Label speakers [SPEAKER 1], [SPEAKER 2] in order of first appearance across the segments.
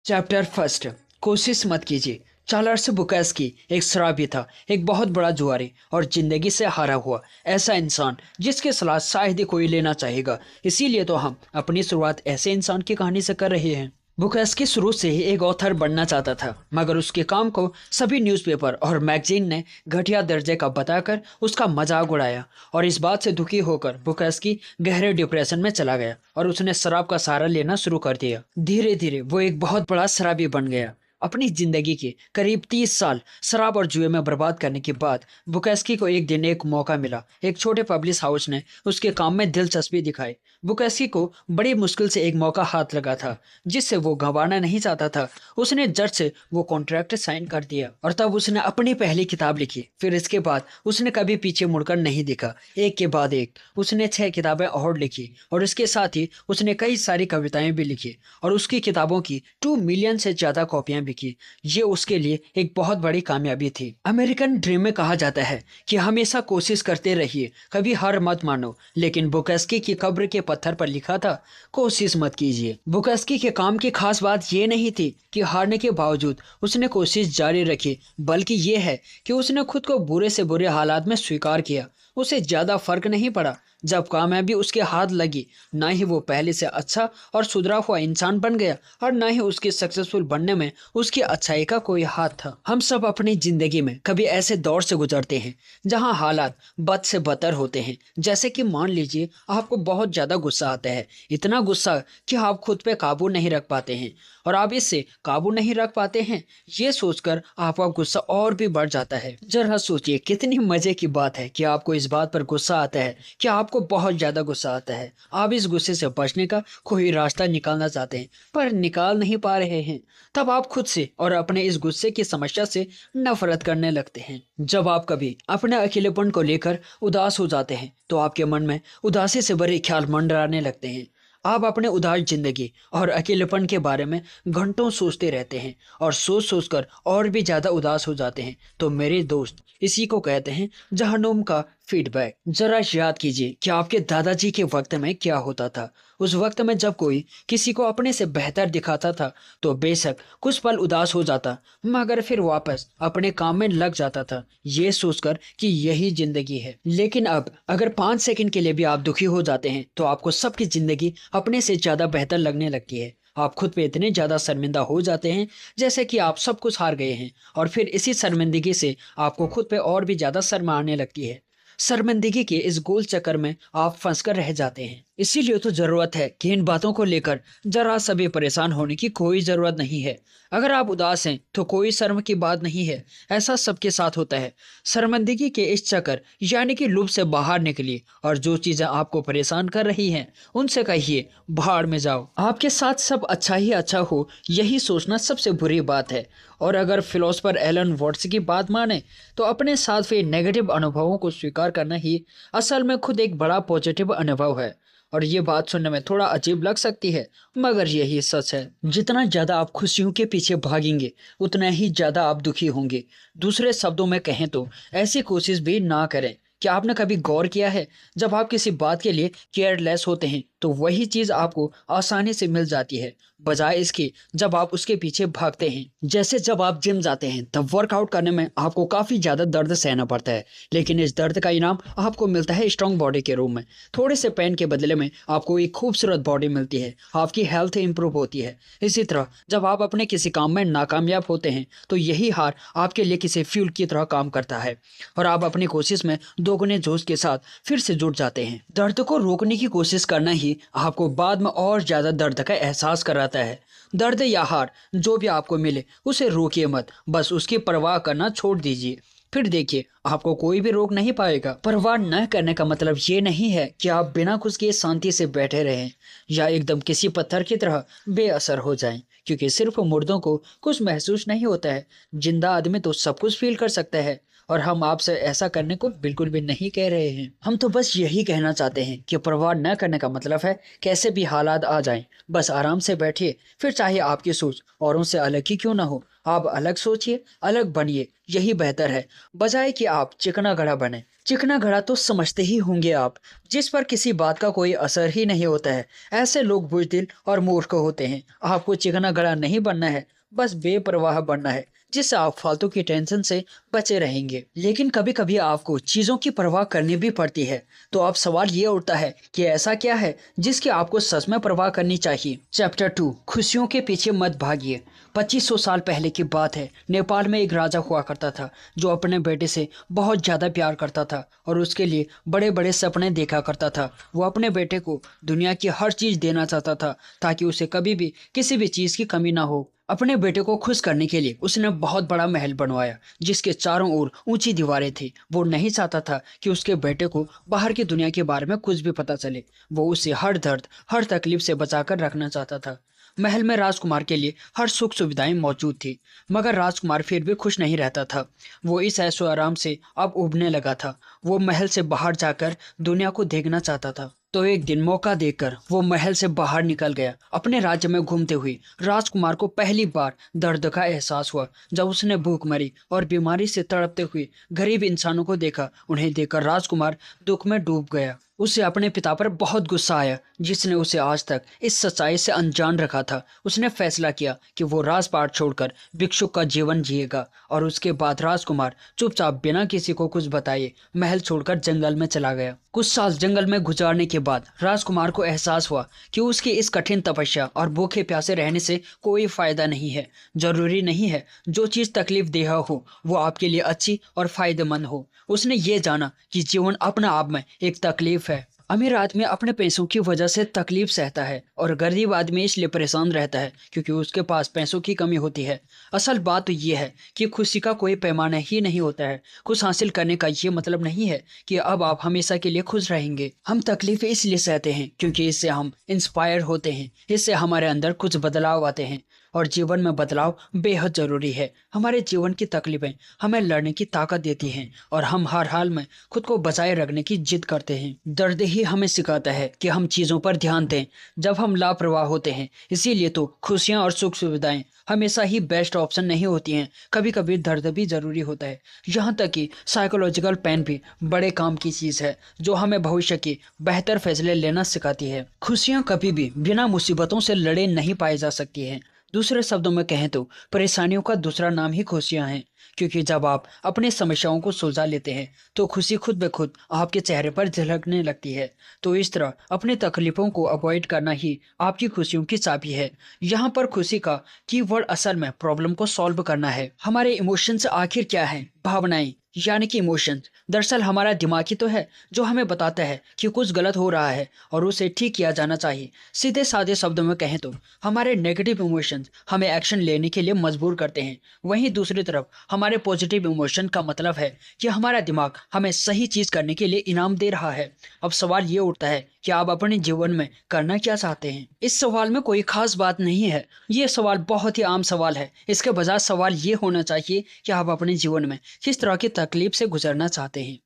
[SPEAKER 1] Chapter first. कोशिश मत कीजिए। चार्ल्स बुकास्की एक शराबी था, एक बहुत बड़ा जुआरी और जिंदगी से हारा हुआ ऐसा इंसान जिसकी सलाह शायद ही कोई लेना चाहेगा। इसीलिए तो हम अपनी शुरुआत ऐसे इंसान की कहानी से कर रहे हैं। बुकास्की शुरू से ही एक ऑथर बनना चाहता था, मगर उसके काम को सभी न्यूज़पेपर और मैगजीन ने घटिया दर्जे का बताकर उसका मजाक उड़ाया। और इस बात से दुखी होकर बुकास्की गहरे डिप्रेशन में चला गया और उसने शराब का सहारा लेना शुरू कर दिया। धीरे धीरे वो एक बहुत बड़ा शराबी बन गया। अपनी जिंदगी के करीब 30 साल शराब और जुए में बर्बाद करने के बाद बुकास्की को एक दिन एक मौका मिला। एक छोटे पब्लिश हाउस ने उसके काम में दिलचस्पी दिखाई। बुकास्की को बड़ी मुश्किल से एक मौका हाथ लगा था जिससे वो गंवाना नहीं चाहता था। उसने जज से वो कॉन्ट्रैक्ट साइन कर दिया और तब उसने अपनी पहली किताब लिखी। फिर इसके बाद उसने कभी पीछे मुड़कर नहीं देखा। एक के बाद एक उसने 6 किताबें और लिखी और इसके साथ ही उसने कई सारी कविताएं भी लिखी और उसकी किताबों की 2 मिलियन से ज्यादा कॉपियां बिकी। ये उसके लिए एक बहुत बड़ी कामयाबी थी। अमेरिकन ड्रीम में कहा जाता है कि हमेशा कोशिश करते रहिए, कभी हार मत मानो। लेकिन बुकास्की की कब्र के पत्थर पर लिखा था, कोशिश मत कीजिए। बुकास्की के काम की खास बात ये नहीं थी कि हारने के बावजूद उसने कोशिश जारी रखी, बल्कि ये है कि उसने खुद को बुरे से बुरे हालात में स्वीकार किया। उसे ज्यादा फर्क नहीं पड़ा जब कामयाबी उसके हाथ लगी। ना ही वो पहले से अच्छा और सुधरा हुआ इंसान बन गया और ना ही उसके सक्सेसफुल बनने में उसकी अच्छाई का कोई हाथ था। हम सब अपनी जिंदगी में कभी ऐसे दौर से गुजरते हैं जहां हालात बद से बदतर होते हैं। जैसे कि मान लीजिए आपको बहुत ज्यादा गुस्सा आता है, इतना गुस्सा कि आप खुद पे काबू नहीं रख पाते हैं और आप इससे काबू नहीं रख पाते हैं। ये सोचकर आपका गुस्सा और भी बढ़ जाता है। जरा सोचिए कितनी मजे की बात है कि आपको इस बात पर गुस्सा आता है कि आपको बहुत ज्यादा गुस्सा आता है। आप इस गुस्से से बचने का कोई रास्ता निकालना चाहते हैं पर निकाल नहीं पा रहे हैं। तब आप खुद से और अपने इस गुस्से की समस्या से नफरत करने लगते हैं। जब आप कभी अपने अकेलेपन को लेकर उदास हो जाते हैं तो आपके मन में उदासी से भरे ख्याल मंडराने लगते हैं। आप अपने उदास जिंदगी और अकेलेपन के बारे में घंटों सोचते रहते हैं और सोच सोचकर और भी ज्यादा उदास हो जाते हैं। तो मेरे दोस्त, इसी को कहते हैं जहन्नुम का फीडबैक। जरा याद कीजिए कि आपके दादाजी के वक्त में क्या होता था। उस वक्त में जब कोई किसी को अपने से बेहतर दिखाता था तो बेशक कुछ पल उदास हो जाता, मगर फिर वापस अपने काम में लग जाता था, ये सोचकर कि यही जिंदगी है। लेकिन अब अगर 5 सेकंड के लिए भी आप दुखी हो जाते हैं तो आपको सबकी जिंदगी अपने से ज्यादा बेहतर लगने लगती है। आप खुद पे इतने ज्यादा शर्मिंदा हो जाते हैं जैसे कि आप सब कुछ हार गए हैं और फिर इसी शर्मिंदगी से आपको खुद पे और भी ज्यादा शर्म आने लगती है। शर्मिंदगी के इस गोल चक्कर में आप फंसकर रह जाते हैं। इसीलिए तो जरूरत है कि इन बातों को लेकर जरा सा भी परेशान होने की कोई जरूरत नहीं है। अगर आप उदास हैं तो कोई शर्म की बात नहीं है, ऐसा सबके साथ होता है। शर्मिंदगी के इस चक्कर यानी कि लूप से बाहर निकलिए और जो चीजें आपको परेशान कर रही हैं उनसे कहिए भाड़ में जाओ। आपके साथ सब अच्छा ही अच्छा हो, यही सोचना सबसे बुरी बात है। और अगर फिलोसफर एलन वॉट्स की बात माने तो अपने साथ हुए नेगेटिव अनुभवों को स्वीकार करना ही असल में खुद एक बड़ा पॉजिटिव अनुभव है। और ये बात सुनने में थोड़ा अजीब लग सकती है, मगर यही सच है। जितना ज्यादा आप खुशियों के पीछे भागेंगे उतना ही ज्यादा आप दुखी होंगे। दूसरे शब्दों में कहें तो ऐसी कोशिश भी ना करें। क्या आपने कभी गौर किया है, जब आप किसी बात के लिए केयरलेस होते हैं तो वही चीज आपको आसानी से मिल जाती है, बजाय इसके जब आप उसके पीछे भागते हैं। जैसे जब आप जिम जाते हैं तब वर्कआउट करने में आपको काफी ज्यादा दर्द सहना पड़ता है, लेकिन इस दर्द का इनाम आपको मिलता है स्ट्रांग बॉडी के रूप में। थोड़े से पेन के बदले में आपको एक खूबसूरत बॉडी मिलती है, आपकी हेल्थ इंप्रूव होती है। इसी तरह जब आप अपने किसी काम में नाकामयाब होते हैं तो यही हार आपके लिए किसी फ्यूल की तरह काम करता है और आप अपनी कोशिश में दोगुने जोश के साथ फिर से जुट जाते हैं। दर्द को रोकने की कोशिश करना ही आपको बाद में और ज्यादा दर्द का एहसास कराता है। दर्द या हार जो भी आपको मिले उसे रोकिए मत, बस उसकी परवाह करना छोड़ दीजिए। फिर देखिए आपको कोई भी रोक नहीं पाएगा। परवाह न करने का मतलब ये नहीं है कि आप बिना कुछ किए शांति से बैठे रहें या एकदम किसी पत्थर की तरह बेअसर हो जाएं, क्योंकि सिर्फ मुर्दों को कुछ महसूस नहीं होता है, जिंदा आदमी तो सब कुछ फील कर सकता है। और हम आपसे ऐसा करने को बिल्कुल भी नहीं कह रहे हैं। हम तो बस यही कहना चाहते हैं कि परवाह न करने का मतलब है कैसे भी हालात आ जाएं, बस आराम से बैठिए। फिर चाहे आपकी सोच औरों से अलग ही क्यों ना हो, आप अलग सोचिए, अलग बनिए, यही बेहतर है, बजाय कि आप चिकना घड़ा बने। चिकना घड़ा तो समझते ही होंगे आप, जिस पर किसी बात का कोई असर ही नहीं होता है। ऐसे लोग बुज़दिल और मूर्ख होते हैं। आपको चिकना घड़ा नहीं बनना है, बस बेपरवाह बनना है, जिससे आप फालतू की टेंशन से बचे रहेंगे। लेकिन कभी कभी आपको चीज़ों की परवाह करनी भी पड़ती है। तो अब सवाल ये उठता है कि ऐसा क्या है जिसकी आपको सच में परवाह करनी चाहिए। चैप्टर 2, खुशियों के पीछे मत भागिए। 2500 साल पहले की बात है। नेपाल में एक राजा हुआ करता था जो अपने बेटे से बहुत ज़्यादा प्यार करता था और उसके लिए बड़े बड़े सपने देखा करता था। वो अपने बेटे को दुनिया की हर चीज़ देना चाहता था ताकि उसे कभी भी किसी भी चीज़ की कमी ना हो। अपने बेटे को खुश करने के लिए उसने बहुत बड़ा महल बनवाया जिसके चारों ओर ऊंची दीवारें थी। वो नहीं चाहता था कि उसके बेटे को बाहर की दुनिया के बारे में कुछ भी पता चले। वो उसे हर दर्द, हर तकलीफ से बचाकर रखना चाहता था। महल में राजकुमार के लिए हर सुख सुविधाएं मौजूद थी, मगर राजकुमार फिर भी खुश नहीं रहता था। वो इस ऐशो आराम से अब उबने लगा था। वो महल से बाहर जाकर दुनिया को देखना चाहता था। तो एक दिन मौका देखकर वो महल से बाहर निकल गया। अपने राज्य में घूमते हुए राजकुमार को पहली बार दर्द का एहसास हुआ जब उसने भूखमरी और बीमारी से तड़पते हुए गरीब इंसानों को देखा। उन्हें देखकर राजकुमार दुख में डूब गया। उसे अपने पिता पर बहुत गुस्सा आया जिसने उसे आज तक इस सच्चाई से अनजान रखा था। उसने फैसला किया कि वो राजपाट छोड़कर भिक्षुक का जीवन जिएगा और उसके बाद राजकुमार चुपचाप बिना किसी को कुछ बताए महल छोड़कर जंगल में चला गया। कुछ साल जंगल में गुजारने के बाद राजकुमार को एहसास हुआ कि उसकी इस कठिन तपस्या और भूखे प्यासे रहने से कोई फायदा नहीं है। जरूरी नहीं है जो चीज तकलीफ देह हो वो आपके लिए अच्छी और फायदेमंद हो। उसने ये जाना कि जीवन अपना आप में एक तकलीफ है। अमीर आदमी अपने पैसों की वजह से तकलीफ सहता है और गरीब आदमी इसलिए परेशान रहता है क्योंकि उसके पास पैसों की कमी होती है। असल बात तो ये है कि खुशी का कोई पैमाना ही नहीं होता है। कुछ हासिल करने का ये मतलब नहीं है कि अब आप हमेशा के लिए खुश रहेंगे। हम तकलीफ इसलिए सहते हैं क्योंकि इससे हम इंस्पायर होते हैं, इससे हमारे अंदर कुछ बदलाव आते हैं और जीवन में बदलाव बेहद जरूरी है। हमारे जीवन की तकलीफें हमें लड़ने की ताकत देती हैं और हम हर हाल में खुद को बचाए रखने की जिद करते हैं। दर्द ही हमें सिखाता है कि हम चीज़ों पर ध्यान दें जब हम लापरवाह होते हैं। इसीलिए तो खुशियाँ और सुख सुविधाएं हमेशा ही बेस्ट ऑप्शन नहीं होती हैं। कभी कभी दर्द भी जरूरी होता है। यहाँ तक कि साइकोलॉजिकल पेन भी बड़े काम की चीज़ है जो हमें भविष्य के बेहतर फैसले लेना सिखाती है। खुशियाँ कभी भी बिना मुसीबतों से लड़े नहीं पाई जा सकती हैं। दूसरे शब्दों में कहें तो परेशानियों का दूसरा नाम ही खुशियां हैं, क्योंकि जब आप अपने समस्याओं को सुलझा लेते हैं तो खुशी खुद ब खुद आपके चेहरे पर झलकने लगती है। तो इस तरह अपनी तकलीफों को अवॉइड करना ही आपकी खुशियों की चाबी है। यहाँ पर खुशी का कीवर्ड असल में प्रॉब्लम को सॉल्व करना है। हमारे इमोशंस आखिर क्या हैं? भावनाएं यानी कि इमोशंस दरअसल हमारा दिमाग ही तो है जो हमें बताता है कि कुछ गलत हो रहा है और उसे ठीक किया जाना चाहिए। सीधे साधे शब्दों में कहें तो हमारे नेगेटिव इमोशंस हमें एक्शन लेने के लिए मजबूर करते हैं। वहीं दूसरी तरफ हमारे पॉजिटिव इमोशन का मतलब है कि हमारा दिमाग हमें सही चीज करने के लिए इनाम दे रहा है। अब सवाल ये उठता है कि आप अपने जीवन में करना क्या चाहते हैं? इस सवाल में कोई खास बात नहीं है। ये सवाल बहुत ही आम सवाल है। इसके बजाय सवाल ये होना चाहिए कि आप अपने जीवन में किस तरह की तकलीफ से गुजरना चाहते हैं।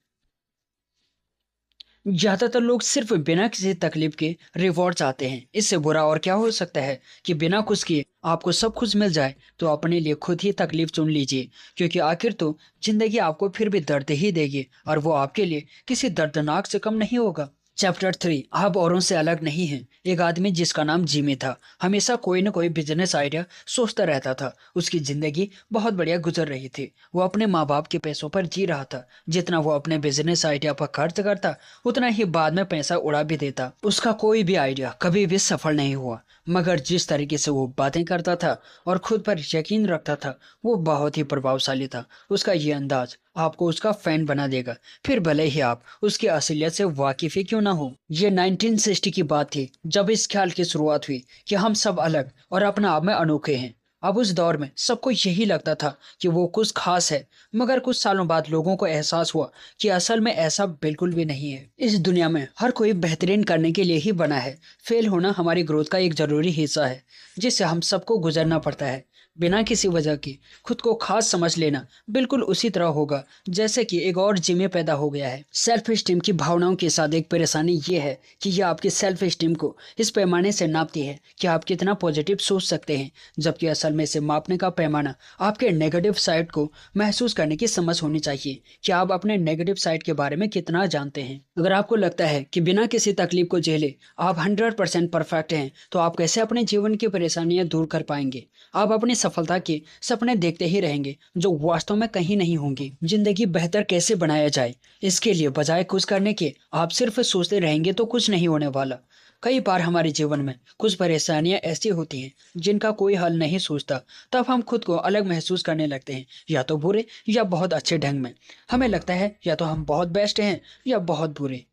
[SPEAKER 1] ज्यादातर लोग सिर्फ बिना किसी तकलीफ के रिवॉर्ड चाहते हैं। इससे बुरा और क्या हो सकता है कि बिना कुछ किए आपको सब कुछ मिल जाए। तो अपने लिए खुद ही तकलीफ चुन लीजिए, क्योंकि आखिर तो जिंदगी आपको फिर भी दर्द ही देगी और वो आपके लिए किसी दर्दनाक से कम नहीं होगा। चैप्टर 3, आप औरों से अलग नहीं हैं। एक आदमी जिसका नाम जिमी था हमेशा कोई न कोई बिजनेस आइडिया सोचता रहता था। उसकी जिंदगी बहुत बढ़िया गुजर रही थी। वो अपने माँ बाप के पैसों पर जी रहा था। जितना वो अपने बिजनेस आइडिया पर खर्च करता उतना ही बाद में पैसा उड़ा भी देता। उसका कोई भी आइडिया कभी भी सफल नहीं हुआ, मगर जिस तरीके से वो बातें करता था और खुद पर यकीन रखता था वो बहुत ही प्रभावशाली था। उसका ये अंदाज आपको उसका फैन बना देगा, फिर भले ही आप उसकी असलियत से वाकिफ ही क्यों ना हो। ये 1960 की बात थी जब इस ख्याल की शुरुआत हुई कि हम सब अलग और अपने आप में अनोखे हैं। अब उस दौर में सबको यही लगता था कि वो कुछ खास है, मगर कुछ सालों बाद लोगों को एहसास हुआ कि असल में ऐसा बिल्कुल भी नहीं है। इस दुनिया में हर कोई बेहतरीन करने के लिए ही बना है। फेल होना हमारी ग्रोथ का एक जरूरी हिस्सा है जिससे हम सबको गुजरना पड़ता है। बिना किसी वजह की खुद को खास समझ लेना बिल्कुल उसी तरह होगा जैसे कि एक और जिम्मे पैदा हो गया है। सेल्फ स्टीम की भावनाओं के साथ एक परेशानी ये है कि यह आपकी सेल्फ स्टीम को इस पैमाने से नापती है कि आप कितना पॉजिटिव सोच सकते हैं, जबकि असल में इसे मापने का पैमाना आपके नेगेटिव साइड को महसूस करने की समझ होनी चाहिए कि आप अपने नेगेटिव साइड के बारे में कितना जानते हैं। अगर आपको लगता है कि बिना किसी तकलीफ को झेले आप 100% परफेक्ट हैं, तो आप कैसे अपने जीवन की परेशानियां दूर कर पाएंगे? आप अपनी सफलता के सपने देखते ही रहेंगे जो वास्तव में कहीं नहीं होंगे। जिंदगी बेहतर कैसे बनाया जाए, इसके लिए बजाय कुछ करने के आप सिर्फ सोचते रहेंगे तो कुछ नहीं होने वाला। कई बार हमारे जीवन में कुछ परेशानियां ऐसी होती हैं जिनका कोई हल नहीं सोचता, तब हम खुद को अलग महसूस करने लगते हैं, या तो बुरे या बहुत अच्छे ढंग में। हमें लगता है या तो हम बहुत बेस्ट हैं या बहुत बुरे।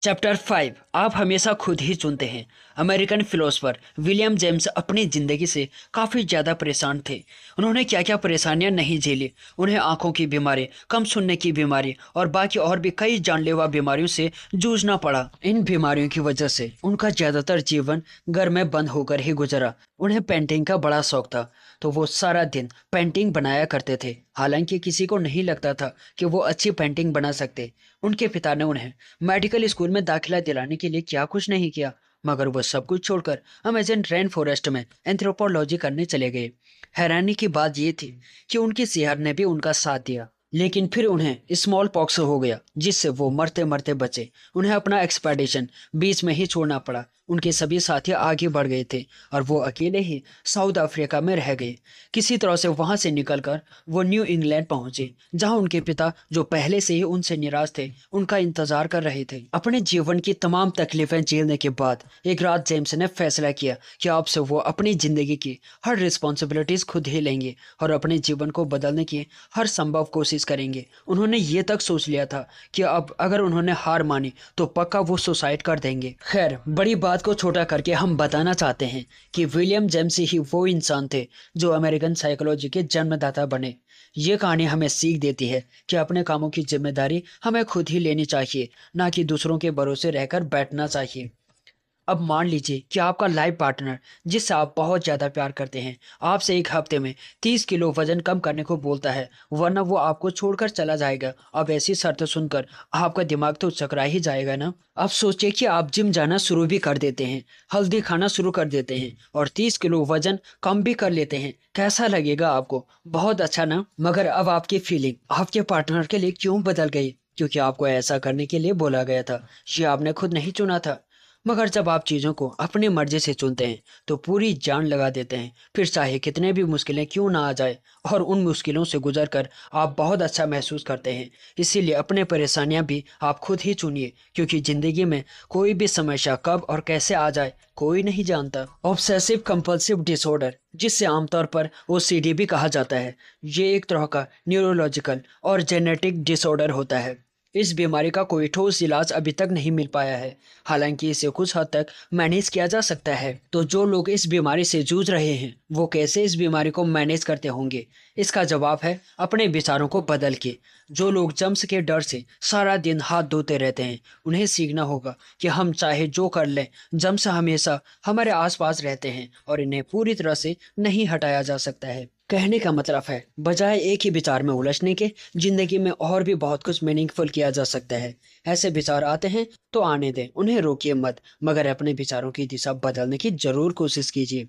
[SPEAKER 1] चैप्टर 5, आप हमेशा खुद ही चुनते हैं। अमेरिकन फिलोसोफर विलियम जेम्स अपनी जिंदगी से काफी ज्यादा परेशान थे। उन्होंने क्या क्या परेशानियां नहीं झेली। उन्हें आंखों की बीमारी, कम सुनने की बीमारी और बाकी और भी कई जानलेवा बीमारियों से जूझना पड़ा। इन बीमारियों की वजह से उनका ज्यादातर जीवन घर में बंद होकर ही गुजरा। उन्हें पेंटिंग का बड़ा शौक था, तो वो सारा दिन पेंटिंग बनाया करते थे। हालांकि किसी को नहीं लगता था कि वो अच्छी पेंटिंग बना सकते। उनके पिता ने उन्हें मेडिकल स्कूल में दाखिला दिलाने के लिए क्या कुछ नहीं किया, मगर वो सब कुछ छोड़कर अमेजन रेन फॉरेस्ट में एंथ्रोपोलॉजी करने चले गए। हैरानी की बात ये थी कि उनकी सेहत ने भी उनका साथ दिया, लेकिन फिर उन्हें स्मॉल पॉक्स हो गया, जिससे वो मरते मरते बचे। उन्हें अपना एक्सपेडिशन बीच में ही छोड़ना पड़ा। उनके सभी साथी आगे बढ़ गए थे और वो अकेले ही साउथ अफ्रीका में रह गए। किसी तरह से वहां से निकलकर वो न्यू इंग्लैंड पहुंचे, जहां उनके पिता, जो पहले से ही उनसे निराश थे, उनका इंतजार कर रहे थे। अपने जीवन की तमाम तकलीफें झेलने के बाद एक रात जेम्स ने फैसला किया कि अब से वो अपनी जिंदगी की हर रिस्पॉन्सिबिलिटीज खुद ही लेंगे और अपने जीवन को बदलने की हर संभव कोशिश करेंगे। उन्होंने ये तक सोच लिया था कि अब अगर उन्होंने हार मानी तो पक्का वो सुसाइड कर देंगे। खैर, बड़ी बात को छोटा करके हम बताना चाहते हैं कि विलियम जेम्स ही वो इंसान थे जो अमेरिकन साइकोलॉजी के जन्मदाता बने। ये कहानी हमें सीख देती है कि अपने कामों की जिम्मेदारी हमें खुद ही लेनी चाहिए, ना कि दूसरों के भरोसे रहकर बैठना चाहिए। अब मान लीजिए कि आपका लाइफ पार्टनर, जिससे आप बहुत ज़्यादा प्यार करते हैं, आपसे एक हफ्ते में 30 किलो वजन कम करने को बोलता है, वरना वो आपको छोड़कर चला जाएगा। अब ऐसी शर्त सुनकर आपका दिमाग तो चकरा ही जाएगा ना। अब सोचिए कि आप जिम जाना शुरू भी कर देते हैं, हेल्दी खाना शुरू कर देते हैं और 30 किलो वजन कम भी कर लेते हैं। कैसा लगेगा आपको? बहुत अच्छा ना। मगर अब आपकी फीलिंग आपके पार्टनर के लिए क्यों बदल गई? क्योंकि आपको ऐसा करने के लिए बोला गया था, ये आपने खुद नहीं चुना था। मगर जब आप चीज़ों को अपनी मर्जी से चुनते हैं तो पूरी जान लगा देते हैं, फिर चाहे कितने भी मुश्किलें क्यों ना आ जाए, और उन मुश्किलों से गुजर कर आप बहुत अच्छा महसूस करते हैं। इसीलिए अपने परेशानियां भी आप खुद ही चुनिए, क्योंकि ज़िंदगी में कोई भी समस्या कब और कैसे आ जाए कोई नहीं जानता। ऑब्सेसिव कंपल्सिव डिसऑर्डर, जिससे आमतौर पर OCD भी कहा जाता है, ये एक तरह का न्यूरोलॉजिकल और जेनेटिक डिसऑर्डर होता है। इस बीमारी का कोई ठोस इलाज अभी तक नहीं मिल पाया है, हालांकि इसे कुछ हद तक मैनेज किया जा सकता है। तो जो लोग इस बीमारी से जूझ रहे हैं वो कैसे इस बीमारी को मैनेज करते होंगे? इसका जवाब है अपने विचारों को बदल के। जो लोग जम्स के डर से सारा दिन हाथ धोते रहते हैं, उन्हें सीखना होगा कि हम चाहे जो कर लें, जम्स हमेशा हमारे आसपास रहते हैं और इन्हें पूरी तरह से नहीं हटाया जा सकता है। कहने का मतलब है, बजाय एक ही विचार में उलझने के, जिंदगी में और भी बहुत कुछ मीनिंगफुल किया जा सकता है। ऐसे विचार आते हैं तो आने दें, उन्हें रोकिए मत, मगर अपने विचारों की दिशा बदलने की जरूर कोशिश कीजिए।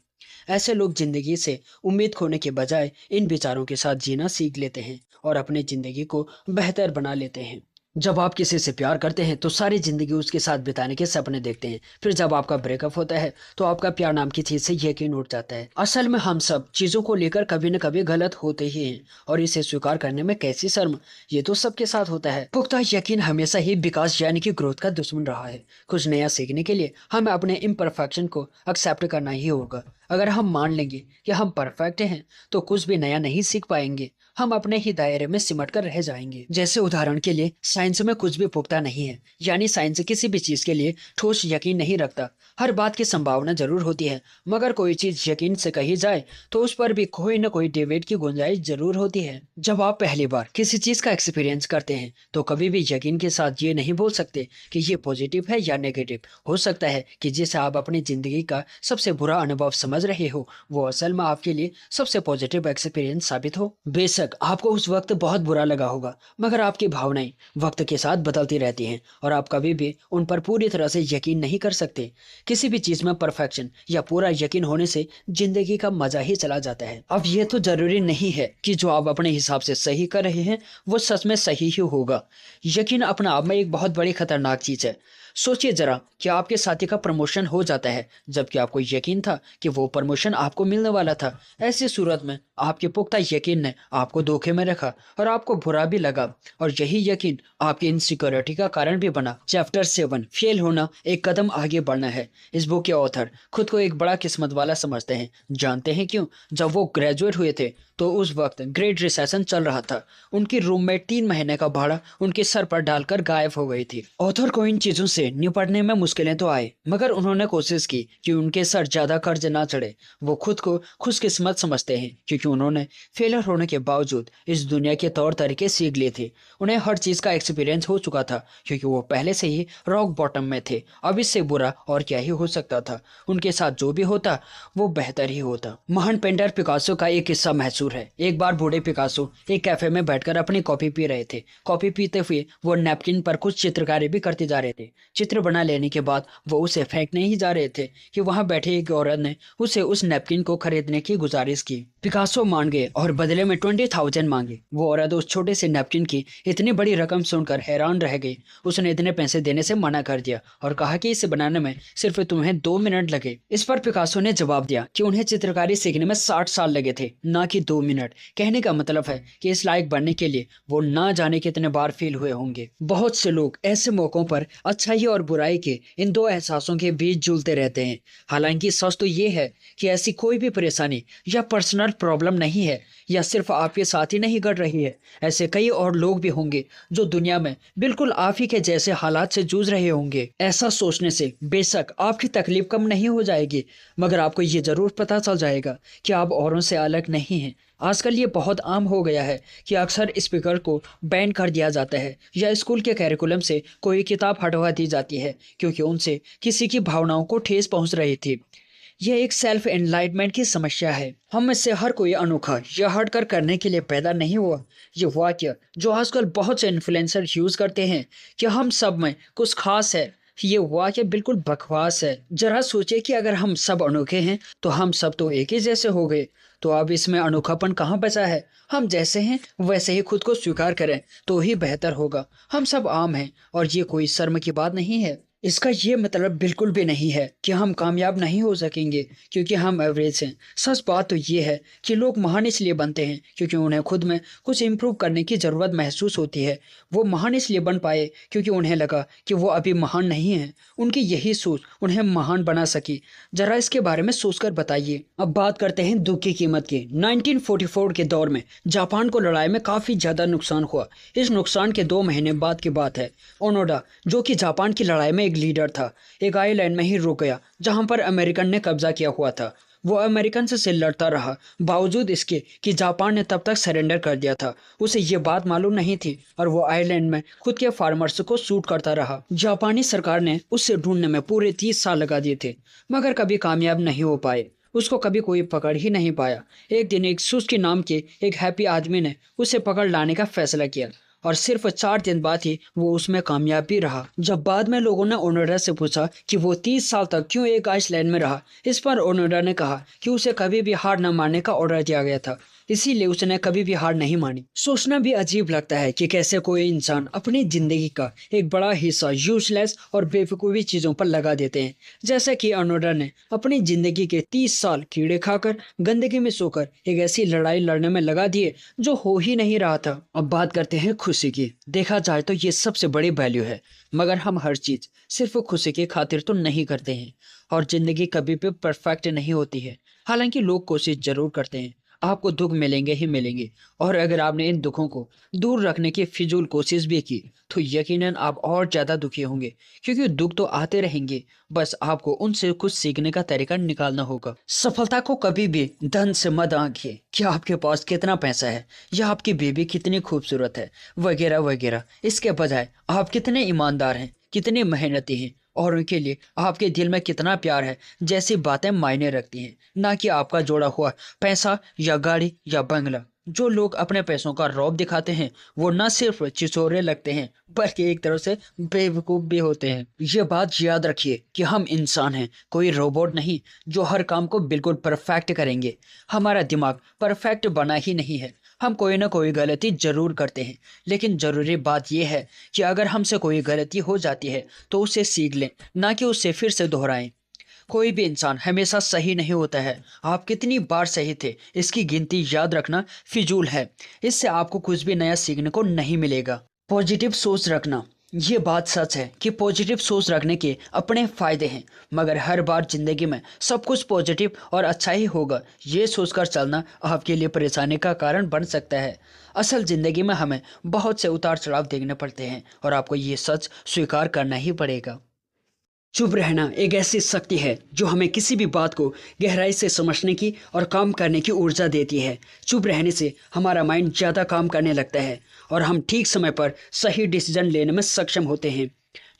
[SPEAKER 1] ऐसे लोग जिंदगी से उम्मीद खोने के बजाय इन विचारों के साथ जीना सीख लेते हैं और अपनी जिंदगी को बेहतर बना लेते हैं। जब आप किसी से प्यार करते हैं तो सारी जिंदगी उसके साथ बिताने के सपने देखते हैं, फिर जब आपका ब्रेकअप होता है तो आपका प्यार नाम की चीज से यकीन उठ जाता है। असल में हम सब चीजों को लेकर कभी न कभी गलत होते ही हैं, और इसे स्वीकार करने में कैसी शर्म, ये तो सबके साथ होता है। पुख्ता यकीन हमेशा ही विकास यानी कि ग्रोथ का दुश्मन रहा है। कुछ नया सीखने के लिए हमें अपने इम्परफेक्शन को एक्सेप्ट करना ही होगा। अगर हम मान लेंगे कि हम परफेक्ट हैं तो कुछ भी नया नहीं सीख पाएंगे, हम अपने ही दायरे में सिमट कर रह जाएंगे। जैसे उदाहरण के लिए, साइंस में कुछ भी पुख्ता नहीं है, यानी साइंस किसी भी चीज के लिए ठोस यकीन नहीं रखता। हर बात की संभावना जरूर होती है, मगर कोई चीज यकीन से कही जाए तो उस पर भी कोई न कोई डिबेट की गुंजाइश जरूर होती है। जब आप पहली बार किसी चीज का एक्सपीरियंस करते हैं तो कभी भी यकीन के साथ ये नहीं बोल सकते कि ये पॉजिटिव है या नेगेटिव। हो सकता है कि जिसे आप अपनी जिंदगी का सबसे बुरा अनुभव समझ समझ रहे हो वो असल में आपके लिए सबसे पॉजिटिव एक्सपीरियंस साबित हो। बेशक आपको उस वक्त बहुत बुरा लगा होगा, मगर आपकी भावनाएं वक्त के साथ बदलती रहती हैं और आप कभी भी उन पर पूरी तरह से यकीन नहीं कर सकते। किसी भी चीज में परफेक्शन या पूरा यकीन होने से जिंदगी का मजा ही चला जाता है। अब ये तो जरूरी नहीं है कि जो आप अपने हिसाब से सही कर रहे हैं वो सच में सही ही होगा। यकीन अपने आप में एक बहुत बड़ी खतरनाक चीज है। सोचिए जरा कि आपके साथी का प्रमोशन हो जाता है जबकि आपको यकीन था कि वो प्रमोशन आपको मिलने वाला था। ऐसी सूरत में आपके पुख्ता यकीन ने आपको धोखे में रखा और आपको बुरा भी लगा, और यही यकीन आपकी इनसिक्योरिटी का कारण भी बना। चैप्टर 7 फेल होना एक कदम आगे बढ़ना है। इस बुक के ऑथर खुद को एक बड़ा किस्मत वाला समझते हैं। जानते हैं क्यों? जब वो ग्रेजुएट हुए थे तो उस वक्त ग्रेट रिसेशन चल रहा था। उनकी रूममेट 3 महीने का भाड़ा उनके सर पर डालकर गायब हो गई थी। ऑथर को इन चीजों से निपटने में मुश्किलें तो आए, मगर उन्होंने कोशिश की कि उनके सर ज्यादा कर्ज ना चढ़े। वो खुद को खुशकिस्मत समझते हैं क्योंकि उन्होंने फेलर होने के बावजूद इस दुनिया के तौर तरीके सीख लिए थे। उन्हें हर चीज का एक्सपीरियंस हो चुका था क्योंकि वो पहले से ही रॉक बॉटम में थे। अब इससे बुरा और क्या ही हो सकता था। उनके साथ जो भी होता वो बेहतर ही होता। महान पेंटर पिकासो का एक किस्सा महसूर है। एक बार बूढ़े पिकासो एक कैफे में बैठकर अपनी कॉफी पी रहे थे। कॉफी पीते हुए वो नैपकिन पर कुछ चित्रकारी भी करते जा रहे थे। चित्र बना लेने के बाद वो उसे फेंकने ही जा रहे थे कि वहां बैठे एक औरत ने उसे उस नैपकिन को खरीदने की गुजारिश की। पिकासो मान गए और बदले में 20,000 मांगे। वो औरत उस छोटे से नैपकिन की इतनी बड़ी रकम सुनकर हैरान रह गई। उसने इतने पैसे देने से मना कर दिया और कहा कि इसे बनाने में सिर्फ तुम्हें 2 मिनट लगे। इस पर पिकासो ने जवाब दिया कि उन्हें चित्रकारी सीखने में 60 साल लगे थे, ना कि 2 मिनट। कहने का मतलब है कि इस लायक बनने के लिए वो ना जाने कितने बार फेल हुए होंगे। बहुत से लोग ऐसे मौकों पर अच्छाई और बुराई के इन दो एहसासों के बीच झूलते रहते हैं। हालांकि सच तो ये है कि ऐसी कोई भी परेशानी या पर्सनल प्रॉब्लम नहीं है या सिर्फ आपके साथ ही नहीं घट रही है। ऐसे कई और लोग भी होंगे जो दुनिया में बिल्कुल आप ही के जैसे हालात से जूझ रहे होंगे। ऐसा सोचने से बेशक आपकी तकलीफ कम नहीं हो जाएगी, मगर आपको ये जरूर पता चल जाएगा कि आप औरों से अलग नहीं हैं। आजकल ये बहुत आम हो गया है कि अक्सर स्पीकर को बैन कर दिया जाता है या स्कूल के कैरिकुलम से कोई किताब हटवा दी जाती है क्योंकि उनसे किसी की भावनाओं को ठेस पहुंच रही थी। यह एक सेल्फ एनलाइटमेंट की समस्या है। हम में से हर कोई अनोखा या हटकर करने के लिए पैदा नहीं हुआ। ये वाक्य जो आजकल बहुत से इन्फ्लुएंसर यूज करते हैं कि हम सब में कुछ खास है, ये वाक्य बिल्कुल बकवास है। जरा सोचिए कि अगर हम सब अनोखे हैं तो हम सब तो एक ही जैसे हो गए। तो अब इसमें अनोखापन कहाँ बचा है? हम जैसे हैं वैसे ही खुद को स्वीकार करें तो ही बेहतर होगा। हम सब आम हैं और ये कोई शर्म की बात नहीं है। इसका ये मतलब बिल्कुल भी नहीं है कि हम कामयाब नहीं हो सकेंगे क्योंकि हम एवरेज हैं। सच बात तो ये है कि लोग महान इसलिए बनते हैं क्योंकि उन्हें खुद में कुछ इम्प्रूव करने की ज़रूरत महसूस होती है। वो महान इसलिए बन पाए क्योंकि उन्हें लगा कि वो अभी महान नहीं हैं। उनकी यही सोच उन्हें महान बना सकी। जरा इसके बारे में सोचकर बताइए। अब बात करते हैं दुख की कीमत की। 1944 के दौर में जापान को लड़ाई में काफ़ी ज़्यादा नुकसान हुआ। इस नुकसान के 2 महीने बाद की बात है। ओनोडा, जो कि जापान की लड़ाई में एक लीडर था, एक आइलैंड में ही रुक गया जहां पर अमेरिकन ने कब्जा किया हुआ था। वो अमेरिकन से लड़ता रहा बावजूद इसके कि जापान ने तब तक सरेंडर कर दिया था। उसे ये बात मालूम नहीं थी और वो आइलैंड में खुद के फार्मर्स को शूट करता रहा। जापानी सरकार ने उसे ढूंढने में पूरे 30 साल लगा दिए थे, मगर कभी कामयाब नहीं हो पाए। उसको कभी कोई पकड़ ही नहीं पाया। एक दिन एक सुस्की नाम के एक हैप्पी आदमी ने उसे पकड़ लाने का फैसला किया और सिर्फ 4 दिन बाद ही वो उसमें कामयाब भी रहा। जब बाद में लोगों ने ओनोडा से पूछा कि वो 30 साल तक क्यों एक आइसलैंड में रहा, इस पर ओनोडा ने कहा कि उसे कभी भी हार न मानने का ऑर्डर दिया गया था, इसीलिए उसने कभी भी हार नहीं मानी। सोचना भी अजीब लगता है कि कैसे कोई इंसान अपनी जिंदगी का एक बड़ा हिस्सा यूजलेस और बेवकूफ़ी चीज़ों पर लगा देते हैं। जैसे कि ओनोडा ने अपनी जिंदगी के 30 साल कीड़े खाकर गंदगी में सोकर एक ऐसी लड़ाई लड़ने में लगा दिए जो हो ही नहीं रहा था। अब बात करते हैं खुशी की। देखा जाए तो ये सबसे बड़ी वैल्यू है, मगर हम हर चीज़ सिर्फ खुशी की खातिर तो नहीं करते हैं और ज़िंदगी कभी भी परफेक्ट नहीं होती है। हालांकि लोग कोशिश जरूर करते हैं। आपको दुख मिलेंगे ही मिलेंगे, और अगर आपने इन दुखों को दूर रखने की फिजूल कोशिश भी की तो यकीनन आप और ज़्यादा दुखी होंगे क्योंकि दुख तो आते रहेंगे। बस आपको उनसे कुछ सीखने का तरीका निकालना होगा। सफलता को कभी भी धन से मत आंकिए कि आपके पास कितना पैसा है या आपकी बीवी कितनी खूबसूरत है वगैरह वगैरह। इसके बजाय आप कितने ईमानदार हैं, कितने मेहनती हैं औरों के लिए आपके दिल में कितना प्यार है जैसी बातें मायने रखती हैं, ना कि आपका जोड़ा हुआ पैसा या गाड़ी या बंगला। जो लोग अपने पैसों का रौब दिखाते हैं वो न सिर्फ चिचोरे लगते हैं बल्कि एक तरह से बेवकूफ भी होते हैं। ये बात याद रखिए कि हम इंसान हैं, कोई रोबोट नहीं जो हर काम को बिल्कुल परफेक्ट करेंगे। हमारा दिमाग परफेक्ट बना ही नहीं है, हम कोई ना कोई गलती जरूर करते हैं। लेकिन जरूरी बात यह है कि अगर हमसे कोई गलती हो जाती है तो उसे सीख लें, ना कि उसे फिर से दोहराएं। कोई भी इंसान हमेशा सही नहीं होता है। आप कितनी बार सही थे इसकी गिनती याद रखना फिजूल है। इससे आपको कुछ भी नया सीखने को नहीं मिलेगा। पॉजिटिव सोच रखना, ये बात सच है कि पॉजिटिव सोच रखने के अपने फायदे हैं, मगर हर बार जिंदगी में सब कुछ पॉजिटिव और अच्छा ही होगा ये सोचकर चलना आपके लिए परेशानी का कारण बन सकता है। असल जिंदगी में हमें बहुत से उतार चढ़ाव देखने पड़ते हैं और आपको ये सच स्वीकार करना ही पड़ेगा। चुप रहना एक ऐसी शक्ति है जो हमें किसी भी बात को गहराई से समझने की और काम करने की ऊर्जा देती है। चुप रहने से हमारा माइंड ज़्यादा काम करने लगता है और हम ठीक समय पर सही डिसीजन लेने में सक्षम होते हैं।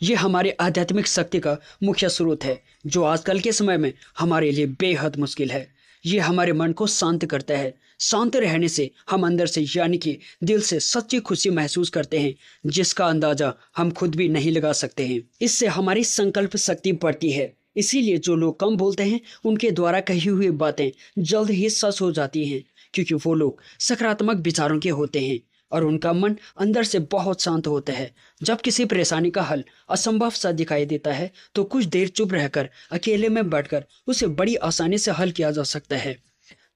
[SPEAKER 1] ये हमारी आध्यात्मिक शक्ति का मुख्य स्रोत है जो आजकल के समय में हमारे लिए बेहद मुश्किल है। ये हमारे मन को शांत करता है। शांत रहने से हम अंदर से यानी कि दिल से सच्ची खुशी महसूस करते हैं जिसका अंदाजा हम खुद भी नहीं लगा सकते हैं। इससे हमारी संकल्प शक्ति बढ़ती है। इसीलिए जो लोग कम बोलते हैं उनके द्वारा कही हुई बातें जल्द ही सच हो जाती हैं, क्योंकि वो लोग सकारात्मक विचारों के होते हैं और उनका मन अंदर से बहुत शांत होता है। जब किसी परेशानी का हल असंभव सा दिखाई देता है तो कुछ देर चुप रहकर अकेले में बैठकर उसे बड़ी आसानी से हल किया जा सकता है।